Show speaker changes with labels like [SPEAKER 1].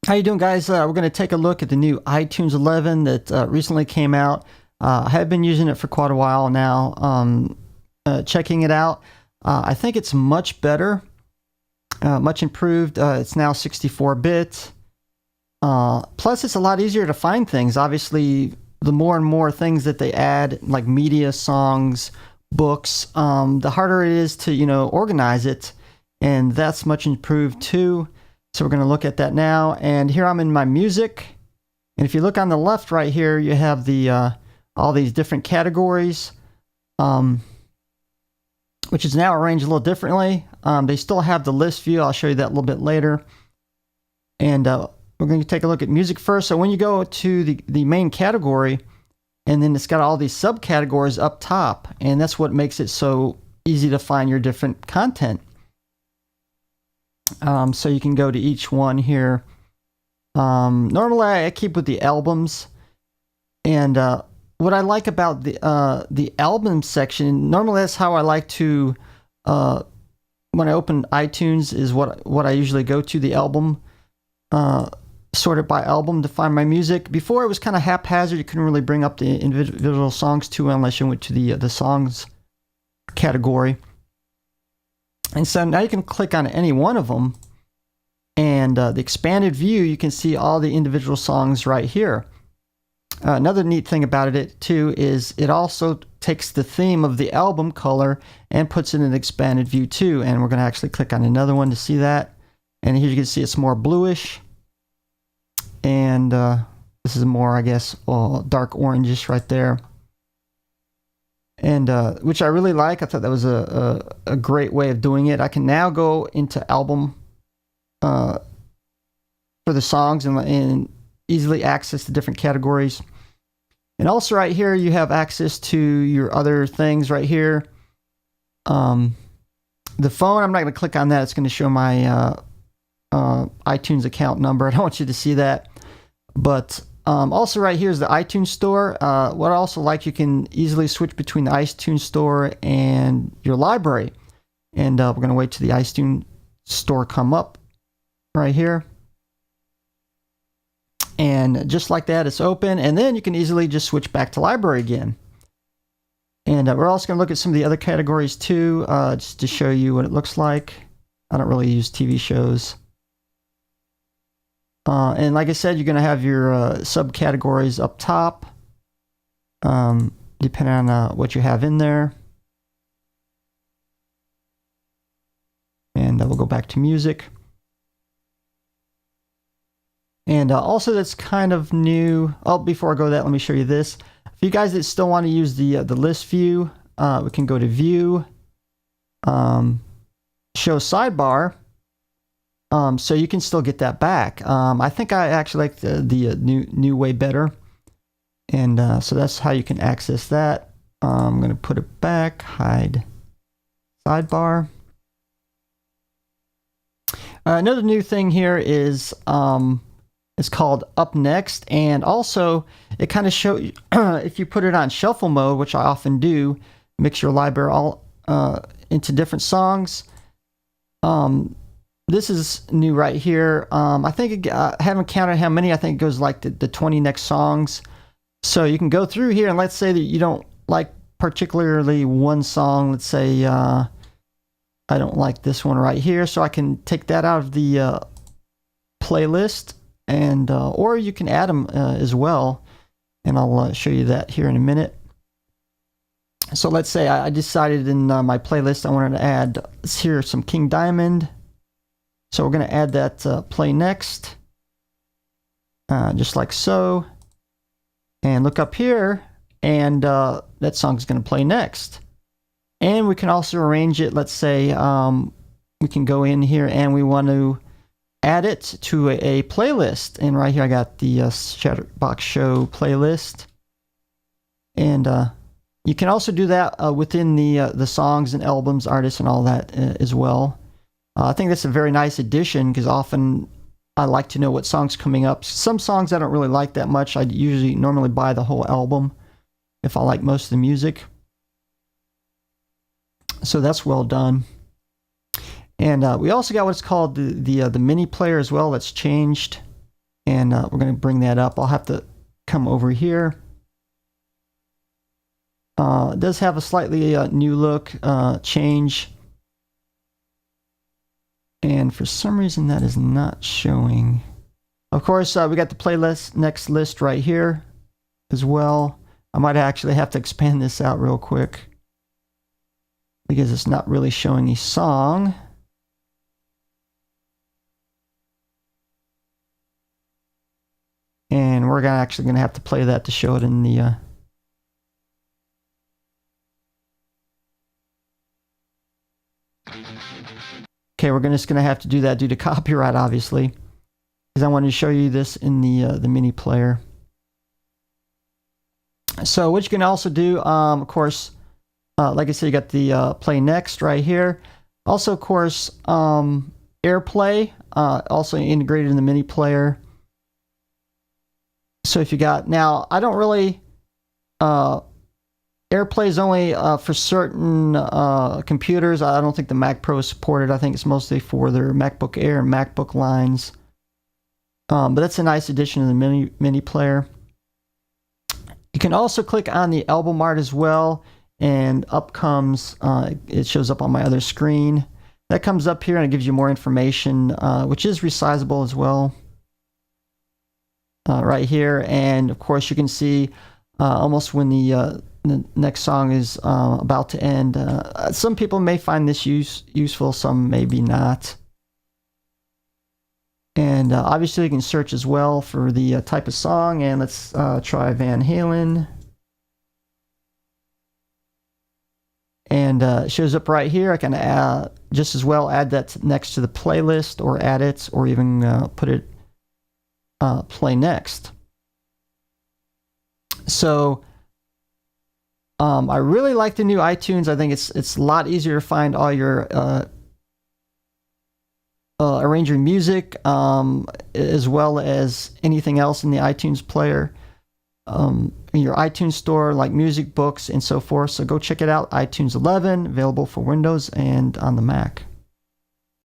[SPEAKER 1] How you doing, guys? We're going to take a look at the new iTunes 11 that recently came out. I have been using it for quite a while now, checking it out. I think it's much better, much improved. It's now 64-bit. Plus, it's a lot easier to find things. Obviously, the more and more things that they add, like media, songs, books, the harder it is to, organize it. And that's much improved too. So we're going to look at that now. And here I'm in my music. And if you look on the left right here, you have the all these different categories, which is now arranged a little differently. They still have the list view. I'll show you that a little bit later. And we're going to take a look at music first. So when you go to the main category, and then it's got all these subcategories up top. And that's what makes it so easy to find your different content. So you can go to each one here. Normally I keep with the albums, and what I like about the album section, normally that's how I like to when I open iTunes, is what I usually go to, the album, sort it by album to find my music. Before it was kind of haphazard. You couldn't really bring up the individual songs too well unless you went to the songs category. And so now you can click on any one of them, and the expanded view, you can see all the individual songs right here. Another neat thing about it too is it also takes the theme of the album color and puts it in an expanded view too. And we're going to actually click on another one to see that. And here you can see it's more bluish, and this is more, I guess, dark orangish right there. And which I really like. I thought that was a great way of doing it. I can now go into album for the songs and easily access the different categories. And also right here you have access to your other things right here. The phone, I'm not going to click on that. It's going to show my iTunes account number. I don't want you to see that. But also right here is the iTunes store. What I also like, you can easily switch between the iTunes store and your library. And we're going to wait till the iTunes store come up right here. And just like that, it's open. And then you can easily just switch back to library again. And we're also going to look at some of the other categories too, just to show you what it looks like. I don't really use TV shows. And like I said, you're going to have your subcategories up top, depending on what you have in there. And we'll go back to music. And also that's kind of new. Oh, before I go to that, let me show you this. For you guys that still want to use the list view, we can go to View, Show Sidebar. So you can still get that back. I think I actually like the new way better. And so that's how you can access that. I'm going to put it back, hide sidebar. Another new thing here is it's called Up Next. And also it kind of shows you, if you put it on shuffle mode, which I often do, mix your library all into different songs. This is new right here. I think I haven't counted how many. I think it goes like the 20 next songs. So you can go through here, and let's say that you don't like particularly one song. Let's say I don't like this one right here, so I can take that out of the playlist, and or you can add them as well. And I'll show you that here in a minute. So let's say I decided in my playlist I wanted to add here some King Diamond. So we're going to add that play next, just like so. And look up here, and that song is going to play next. And we can also arrange it. Let's say we can go in here and we want to add it to a playlist. And right here I got the Chatterbox Show playlist. And you can also do that within the songs and albums, artists, and all that as well. I think that's a very nice addition, because often I like to know what song's coming up. Some songs I don't really like that much. I usually normally buy the whole album if I like most of the music. So that's well done. And we also got what's called the mini player as well. That's changed. and we're going to bring that up. I'll have to come over here. It does have a slightly new look change, and for some reason that is not showing. Of course, we got the playlist next list right here as well. I might actually have to expand this out real quick because it's not really showing a song. And we're actually going to have to play that to show it in the... Okay, we're just going to have to do that due to copyright, obviously, because I wanted to show you this in the mini player. So what you can also do, of course, like I said, you got the play next right here. Also, of course, AirPlay, also integrated in the mini player. So if you got, now I don't really, AirPlay is only for certain computers. I don't think the Mac Pro is supported. I think it's mostly for their MacBook Air and MacBook lines. But that's a nice addition to the mini player. You can also click on the album art as well, and up comes, it shows up on my other screen. That comes up here and it gives you more information, which is resizable as well. Right here, and of course you can see almost when the next song is about to end. Some people may find this useful, some maybe not. And obviously you can search as well for the type of song, and let's try Van Halen. And it shows up right here. I can just as well add that next to the playlist, or add it, or even put it play next. So I really like the new iTunes. I think it's a lot easier to find all your arrange your music, as well as anything else in the iTunes player, in your iTunes store, like music, books, and so forth. So go check it out. iTunes 11, available for Windows and on the Mac.